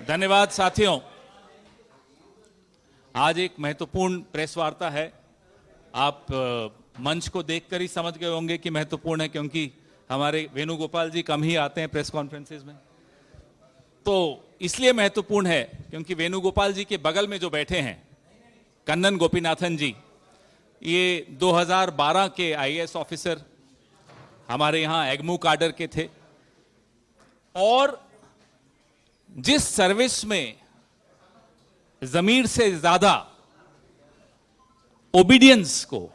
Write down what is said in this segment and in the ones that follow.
धन्यवाद साथियों। आज एक महत्वपूर्ण प्रेस वार्ता है। आप मंच को देखकर ही समझ गए होंगे कि महत्वपूर्ण है, क्योंकि हमारे वेणुगोपाल जी कम ही आते हैं प्रेस कॉन्फ्रेंसेस में। तो इसलिए महत्वपूर्ण है क्योंकि वेणुगोपाल जी के बगल में जो बैठे हैं कन्नन गोपीनाथन जी, ये 2012 के आईएएस ऑफिसर, हमारे यहाँ एग्मू काडर के थे, और जिस सर्विस में जमीर से ज्यादा ओबीडियंस को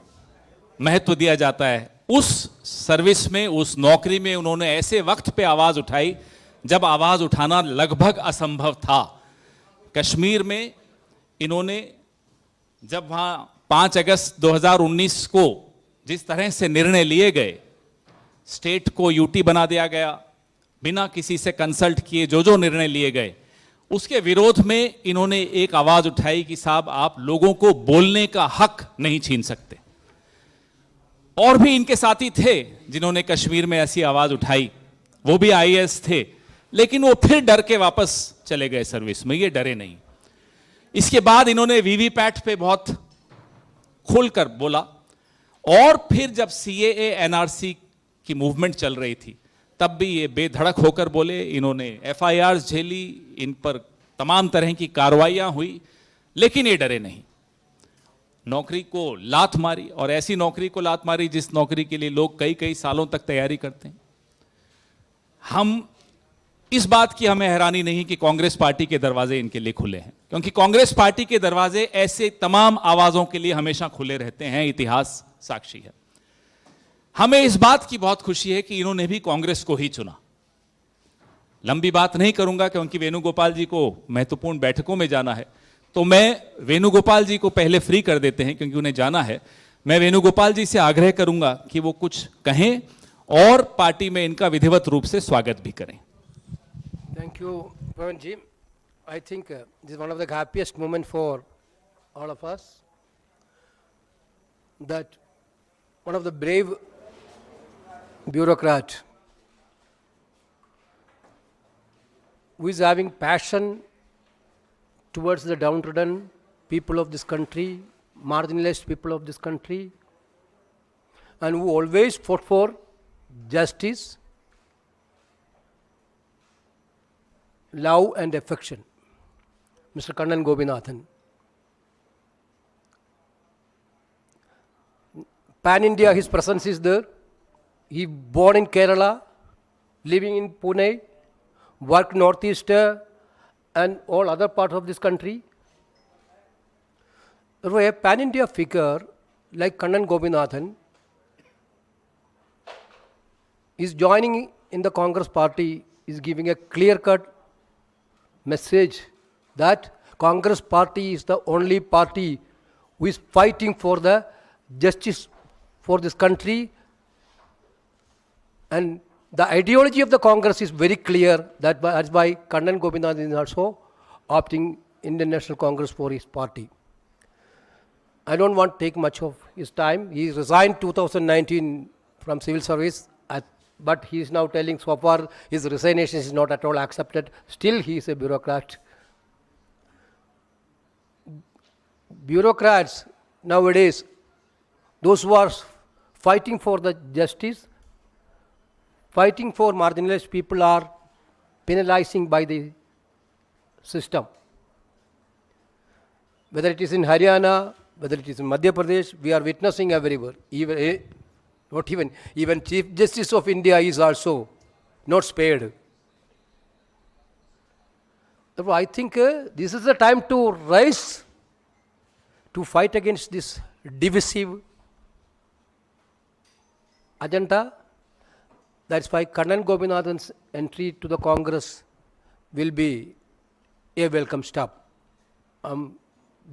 महत्व दिया जाता है, उस सर्विस में, उस नौकरी में उन्होंने ऐसे वक्त पे आवाज उठाई जब आवाज उठाना लगभग असंभव था। कश्मीर में इन्होंने, जब वहां 5 अगस्त 2019 को जिस तरह से निर्णय लिए गए, स्टेट को यूटी बना दिया गया, बिना किसी से कंसल्ट किए जो निर्णय लिए गए, उसके विरोध में इन्होंने एक आवाज उठाई कि साहब आप लोगों को बोलने का हक नहीं छीन सकते। और भी इनके साथी थे जिन्होंने कश्मीर में ऐसी आवाज उठाई, वो भी आईएएस थे, लेकिन वो फिर डर के वापस चले गए सर्विस में, ये डरे नहीं। इसके बाद इन्होंने वीवीपैट पे बहुत खुलकर बोला, और फिर जब सीएए एनआरसी की मूवमेंट चल रही थी तब भी ये बेधड़क होकर बोले। इन्होंने एफआईआर झेली, इन पर तमाम तरह की कार्रवाइयां हुई, लेकिन ये डरे नहीं। नौकरी को लात मारी, और ऐसी नौकरी को लात मारी जिस नौकरी के लिए लोग कई कई सालों तक तैयारी करते हैं। हम इस बात की हमें हैरानी नहीं कि कांग्रेस पार्टी के दरवाजे इनके लिए खुले हैं, क्योंकि कांग्रेस पार्टी के दरवाजे ऐसे तमाम आवाजों के लिए हमेशा खुले रहते हैं, इतिहास साक्षी है। हमें इस बात की बहुत खुशी है कि इन्होंने भी कांग्रेस को ही चुना। लंबी बात नहीं करूंगा क्योंकि वेणुगोपाल जी को महत्वपूर्ण बैठकों में जाना है, तो मैं वेणुगोपाल जी को पहले फ्री कर देते हैं क्योंकि उन्हें जाना है। मैं वेणुगोपाल जी से आग्रह करूंगा कि वो कुछ कहें और पार्टी में इनका विधिवत रूप से स्वागत भी करें। Thank you, Pawan ji. I think this is one of the happiest moments for all of us, that one of the brave bureaucrat who is having passion towards the downtrodden people of this country, marginalized people of this country, and who always fought for justice, love and affection, Mr. Kannan Gopinathan. Pan India, his presence is there. He born in Kerala, living in Pune, worked northeast and all other parts of this country. A Pan India figure like Kannan Gopinathan is joining in the Congress party, is giving a clear-cut message that Congress party is the only party who is fighting for the justice for this country, and the ideology of the Congress is very clear. That's why Kannan Gopinathan is also opting Indian National Congress for his party. I don't want to take much of his time. He resigned 2019 from civil service, but he is now telling so far his resignation is not at all accepted. Still he is a bureaucrat. Bureaucrats nowadays, those who are fighting for the justice, fighting for marginalized people, are penalizing by the system. Whether it is in Haryana, whether it is in Madhya Pradesh, we are witnessing everywhere. Even Chief Justice of India is also not spared. Therefore, I think this is the time to rise to fight against this divisive agenda. That's why Kannan Gopinathan's entry to the Congress will be a welcome step.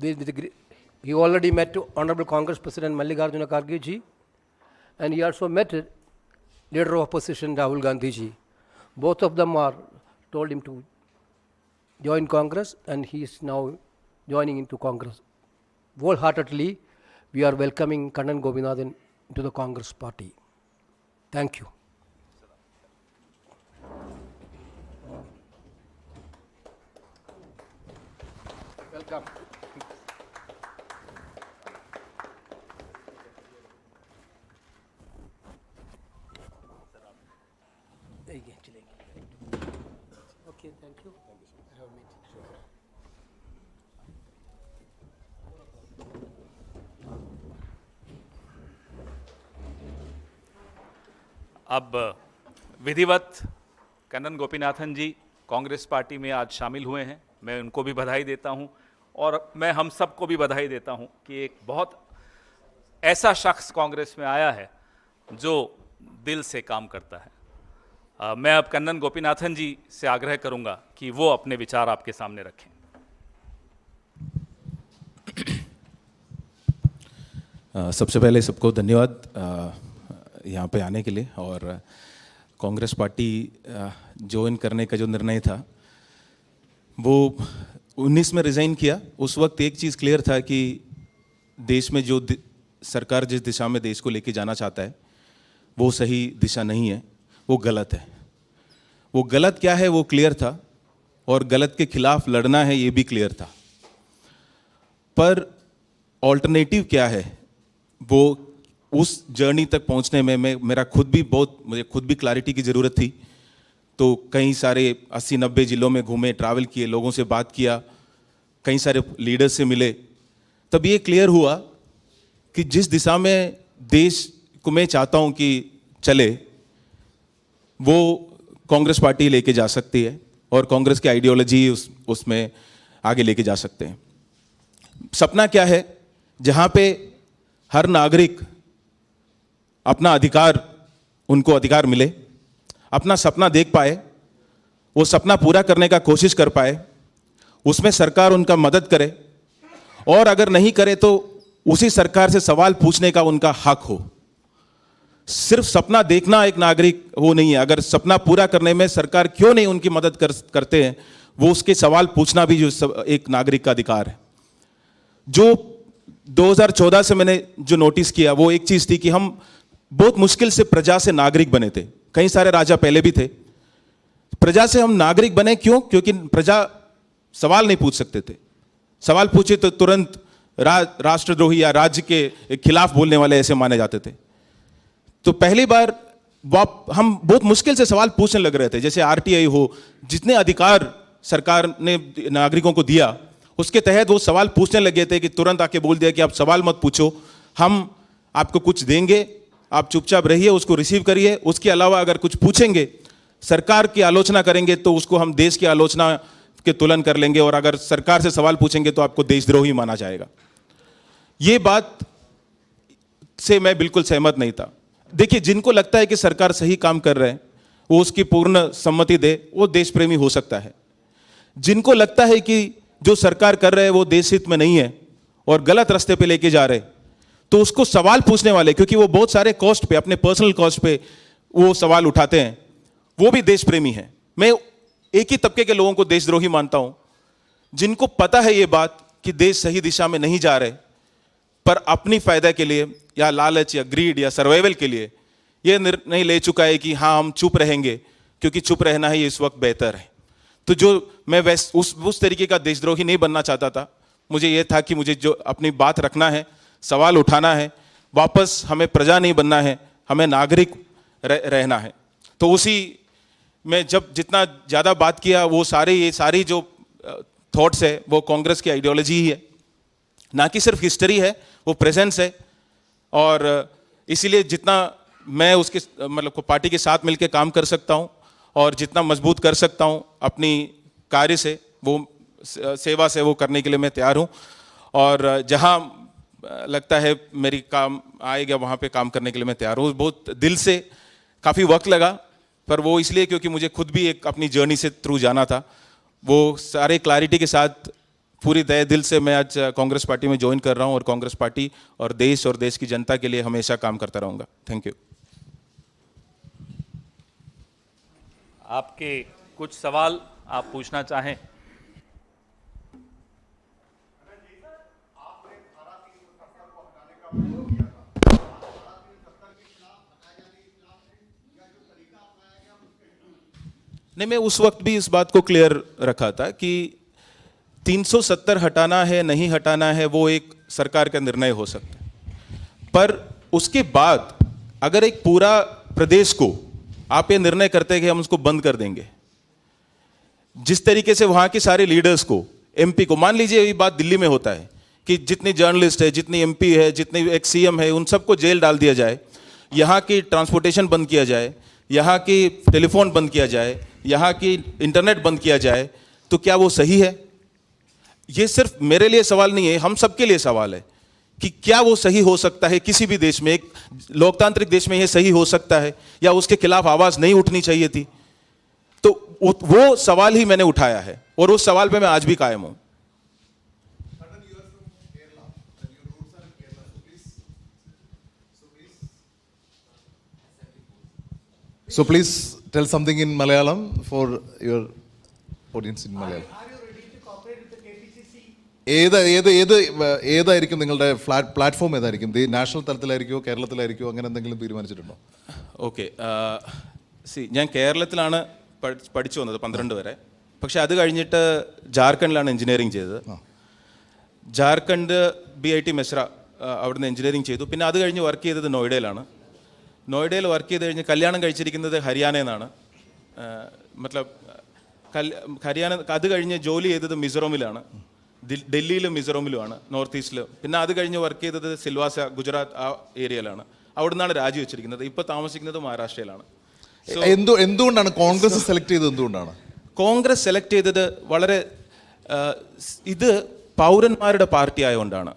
He already met Honorable Congress President Mallikarjuna Kharge ji, and he also met Leader of Opposition Rahul Gandhi ji. Both of them are told him to join Congress, and he is now joining into Congress. Wholeheartedly, we are welcoming Kannan Gopinathan to the Congress party. Thank you. Come. Okay, thank you. I have a meeting. अब विधिवत Kannan Gopinathan ji Congress party में आज शामिल हुए हैं। मैं उनको भी बधाई देता हूं और मैं हम सबको भी बधाई देता हूं कि एक बहुत ऐसा शख्स कांग्रेस में आया है जो दिल से काम करता है। मैं अब कन्नन गोपीनाथन जी से आग्रह करूंगा कि वो अपने विचार आपके सामने रखें। सबसे पहले सबको धन्यवाद यहाँ पे आने के लिए। और कांग्रेस पार्टी ज्वाइन करने का जो निर्णय था वो 19 में रिज़ाइन किया। उस वक्त एक चीज़ क्लियर था कि देश में जो सरकार जिस दिशा में देश को लेके जाना चाहता है वो सही दिशा नहीं है, वो गलत है। वो गलत क्या है वो क्लियर था और गलत के खिलाफ लड़ना है ये भी क्लियर था। पर ऑल्टरनेटिव क्या है वो उस जर्नी तक पहुंचने में मुझे खुद भी क्लैरिटी की ज़रूरत थी। तो कई सारे 80-90 ज़िलों में घूमे, ट्रैवल किए, लोगों से बात किया, कई सारे लीडर्स से मिले। तब ये क्लियर हुआ कि जिस दिशा में देश को मैं चाहता हूं कि चले वो कांग्रेस पार्टी लेके जा सकती है और कांग्रेस की आइडियोलॉजी उसमें आगे लेके जा सकते हैं। सपना क्या है? जहां पे हर नागरिक अपना उनको अधिकार मिले, अपना सपना देख पाए, वो सपना पूरा करने का कोशिश कर पाए, उसमें सरकार उनका मदद करे और अगर नहीं करे तो उसी सरकार से सवाल पूछने का उनका हक हो। सिर्फ सपना देखना एक नागरिक वो नहीं है। अगर सपना पूरा करने में सरकार क्यों नहीं उनकी मदद करते हैं, वो उसके सवाल पूछना भी जो एक नागरिक का अधिकार है। जो 2014 से मैंने जो नोटिस किया वो एक चीज थी कि हम बहुत मुश्किल से प्रजा से नागरिक बने थे। कई सारे राजा पहले भी थे। प्रजा से हम नागरिक बने क्यों? क्योंकि प्रजा सवाल नहीं पूछ सकते थे। सवाल पूछे तो तुरंत राष्ट्रद्रोही या राज्य के खिलाफ बोलने वाले ऐसे माने जाते थे। तो पहली बार हम बहुत मुश्किल से सवाल पूछने लग रहे थे। जैसे आरटीआई हो, जितने अधिकार सरकार ने नागरिकों को दिया उसके तहत वो सवाल पूछने लगे थे कि तुरंत आके बोल दिया कि आप सवाल मत पूछो, हम आपको कुछ देंगे, आप चुपचाप रहिए, उसको रिसीव करिए। उसके अलावा अगर कुछ पूछेंगे, सरकार की आलोचना करेंगे तो उसको हम देश की आलोचना के तुलन कर लेंगे और अगर सरकार से सवाल पूछेंगे तो आपको देशद्रोही माना जाएगा। ये बात से मैं बिल्कुल सहमत नहीं था। देखिए, जिनको लगता है कि सरकार सही काम कर रहे हैं वो उसकी पूर्ण सम्मति दे, वो देश प्रेमी हो सकता है। जिनको लगता है कि जो सरकार कर रहे हैं वो देश हित में नहीं है और गलत रास्ते पे लेके जा रहे, तो उसको सवाल पूछने वाले, क्योंकि वो बहुत सारे कॉस्ट पे, अपने पर्सनल कॉस्ट पे वो सवाल उठाते हैं, वो भी देश प्रेमी है। मैं एक ही तबके के लोगों को देशद्रोही मानता हूं, जिनको पता है ये बात कि देश सही दिशा में नहीं जा रहे, पर अपनी फायदा के लिए या लालच या ग्रीड या सर्वाइवल के लिए ये निर्णय ले चुका है कि हाँ हम चुप रहेंगे क्योंकि चुप रहना ही इस वक्त बेहतर है। तो जो मैं उस तरीके का देशद्रोही नहीं बनना चाहता था। मुझे ये था कि मुझे जो अपनी बात रखना है, सवाल उठाना है, वापस हमें प्रजा नहीं बनना है, हमें नागरिक रहना है। तो उसी में जब जितना ज़्यादा बात किया वो ये सारी जो थॉट्स है वो कांग्रेस की आइडियोलॉजी ही है, ना कि सिर्फ हिस्ट्री है, वो प्रेजेंस है। और इसीलिए जितना मैं उसके मतलब पार्टी के साथ मिलकर काम कर सकता हूँ और जितना मजबूत कर सकता हूँ अपनी कार्य से, वो सेवा से वो करने के लिए मैं तैयार हूँ। और जहाँ लगता है मेरी काम आएगा वहाँ पे काम करने के लिए मैं तैयार हूँ। बहुत दिल से, काफ़ी वक्त लगा, पर वो इसलिए क्योंकि मुझे खुद भी एक अपनी जर्नी से थ्रू जाना था। वो सारे क्लैरिटी के साथ पूरी तहे दिल से मैं आज कांग्रेस पार्टी में ज्वाइन कर रहा हूँ और कांग्रेस पार्टी और देश की जनता के लिए हमेशा काम करता रहूँगा। Thank you. आपके कुछ सवाल आप पूछना चाहें? नहीं, मैं उस वक्त भी इस बात को क्लियर रखा था कि 370 हटाना है नहीं हटाना है वो एक सरकार का निर्णय हो सकता है, पर उसके बाद अगर एक पूरा प्रदेश को आप ये निर्णय करते हैं कि हम उसको बंद कर देंगे, जिस तरीके से वहां के सारे लीडर्स को, एमपी को, मान लीजिए ये बात दिल्ली में होता है कि जितनी जर्नलिस्ट है, जितनी एमपी है, जितने एक सीएम है, उन सबको जेल डाल दिया जाए, यहाँ की ट्रांसपोर्टेशन बंद किया जाए, यहाँ की टेलीफोन बंद किया जाए, यहाँ की इंटरनेट बंद किया जाए, तो क्या वो सही है? ये सिर्फ मेरे लिए सवाल नहीं है, हम सबके लिए सवाल है कि क्या वो सही हो सकता है? किसी भी देश में, एक लोकतांत्रिक देश में ये सही हो सकता है या उसके खिलाफ आवाज नहीं उठनी चाहिए थी? तो वो सवाल ही मैंने उठाया है और उस सवाल पे मैं आज भी कायम हूं। So please tell something in Malayalam for your audience in Malayalam. ഏതായിരിക്കും നിങ്ങളുടെ പ്ലാറ്റ്ഫോം? ഏതായിരിക്കും? നാഷണൽ തലത്തിലായിരിക്കുമോ കേരളത്തിലായിരിക്കുമോ അങ്ങനെ എന്തെങ്കിലും തീരുമാനിച്ചിട്ടുണ്ടോ? ഓക്കെ, ഞാൻ കേരളത്തിലാണ് പഠിച്ചു വന്നത് 12 വരെ. പക്ഷെ അത് കഴിഞ്ഞിട്ട് ജാർഖണ്ഡിലാണ് എഞ്ചിനീയറിംഗ് ചെയ്തത്. ജാർഖണ്ഡ് BIT മെസ്ര അവിടുന്ന് എഞ്ചിനീയറിംഗ് ചെയ്തു. പിന്നെ അത് കഴിഞ്ഞ് വർക്ക് ചെയ്തത് നോയിഡയിലാണ്. നോയിഡയിൽ വർക്ക് ചെയ്ത് കഴിഞ്ഞ് കല്യാണം കഴിച്ചിരിക്കുന്നത് ഹരിയാനയിൽ നിന്നാണ്. മത്ലബ് ഹരിയാന. അത് കഴിഞ്ഞ് ജോലി ചെയ്തത് മിസോറമിലാണ്, ഡൽഹിയിലും മിസോറമിലുമാണ്, നോർത്ത് ഈസ്റ്റിലും. പിന്നെ അത് കഴിഞ്ഞ് വർക്ക് ചെയ്തത് സിൽവാസ, ഗുജറാത്ത് ആ ഏരിയയിലാണ്. അവിടെ നിന്നാണ് രാജിവെച്ചിരിക്കുന്നത്. ഇപ്പോൾ താമസിക്കുന്നത് മഹാരാഷ്ട്രയിലാണ്. എന്തുകൊണ്ടാണ് കോൺഗ്രസ് സെലക്ട് ചെയ്തത്? എന്തുകൊണ്ടാണ് കോൺഗ്രസ് സെലക്ട് ചെയ്തത്? വളരെ ഇത് പൗരന്മാരുടെ പാർട്ടി ആയതുകൊണ്ടാണ്.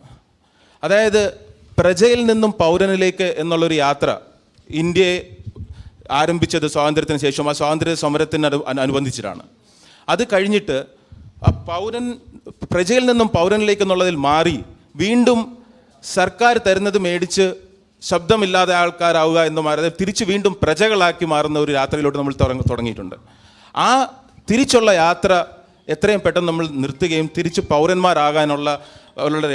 അതായത് പ്രജയിൽ നിന്നും പൗരനിലേക്ക് എന്നുള്ളൊരു യാത്ര ഇന്ത്യയെ ആരംഭിച്ചത് സ്വാതന്ത്ര്യത്തിന് ശേഷം, ആ സ്വാതന്ത്ര്യ സമരത്തിന് അനുബന്ധിച്ചിട്ടാണ്. അത് കഴിഞ്ഞിട്ട് ആ പൗരൻ, പ്രജയിൽ നിന്നും പൗരനിലേക്ക് എന്നുള്ളതിൽ മാറി വീണ്ടും സർക്കാർ തരുന്നത് മേടിച്ച് ശബ്ദമില്ലാതെ ആൾക്കാരാവുക എന്ന് മാറി തിരിച്ച് വീണ്ടും പ്രജകളാക്കി മാറുന്ന ഒരു യാത്രയിലോട്ട് നമ്മൾ തുടങ്ങിയിട്ടുണ്ട്. ആ തിരിച്ചുള്ള യാത്ര എത്രയും പെട്ടെന്ന് നമ്മൾ നിർത്തുകയും തിരിച്ച് പൗരന്മാരാകാനുള്ള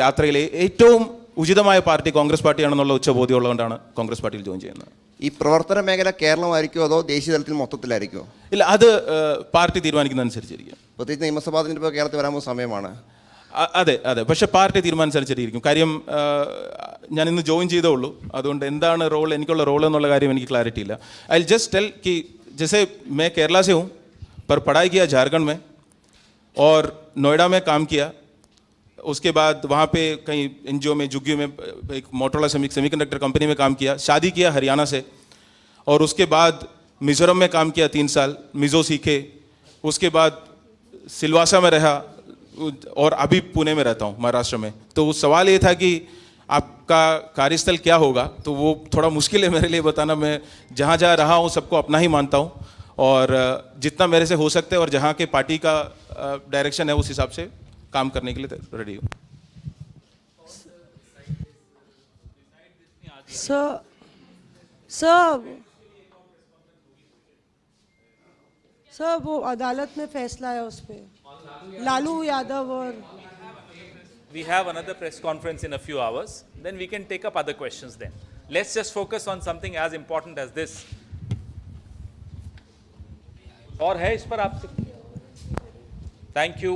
യാത്രയിലെ ഏറ്റവും ഉചിതമായ പാർട്ടി കോൺഗ്രസ് പാർട്ടിയാണെന്നുള്ള ഉച്ചബോധ്യമുള്ളതുകൊണ്ടാണ് കോൺഗ്രസ് പാർട്ടിയിൽ ജോയിൻ ചെയ്യുന്നത്. ഈ പ്രവർത്തന മേഖല കേരളമായിരിക്കുമോ അതോ ദേശീയ തലത്തിൽ മൊത്തത്തിലായിരിക്കുമോ? ഇല്ല, അത് പാർട്ടി തീരുമാനിക്കുന്നതനുസരിച്ചിരിക്കും. പ്രത്യേകിച്ച് നിയമസഭാ തെരഞ്ഞെടുപ്പ് കേരളത്തിൽ വരാൻ പോകുന്ന സമയമാണ്. അതെ, പക്ഷേ പാർട്ടി തീരുമാനിച്ചനുസരിച്ചിരിക്കും. കാര്യം ഞാൻ ഇന്ന് ജോയിൻ ചെയ്തേ ഉള്ളൂ. അതുകൊണ്ട് എന്താണ് റോൾ, എനിക്കുള്ള റോൾ എന്നുള്ള കാര്യം എനിക്ക് ക്ലാരിറ്റി ഇല്ല. ഐ ജസ്റ്റ് टेल कि जैसे मैं केरला से हूँ पर पढ़ाई किया झारखंड में और नोएडा में काम किया. उसके बाद वहाँ पे कहीं NGO में, जुग्गी में, एक मोटरोला सेमीकंडक्टर कंपनी में काम किया. शादी किया हरियाणा से और उसके बाद मिज़ोरम में काम किया 3 साल, मिज़ो सीखे. उसके बाद सिलवासा में रहा और अभी पुणे में रहता हूँ, महाराष्ट्र में. तो सवाल ये था कि आपका कार्यस्थल क्या होगा, तो वो थोड़ा मुश्किल है मेरे लिए बताना. मैं जहाँ जहाँ रहा हूँ सबको अपना ही मानता हूँ और जितना मेरे से हो सकता है और जहाँ के पार्टी का डायरेक्शन है उस हिसाब से काम करने के लिए रेडी हूँ. सर वो अदालत में फैसला है उस पे, लालू यादव और We have another press conference in a few hours. Then we can take up other questions then. Let's just focus on something as important as this. और है इस पर आपसे? Thank you.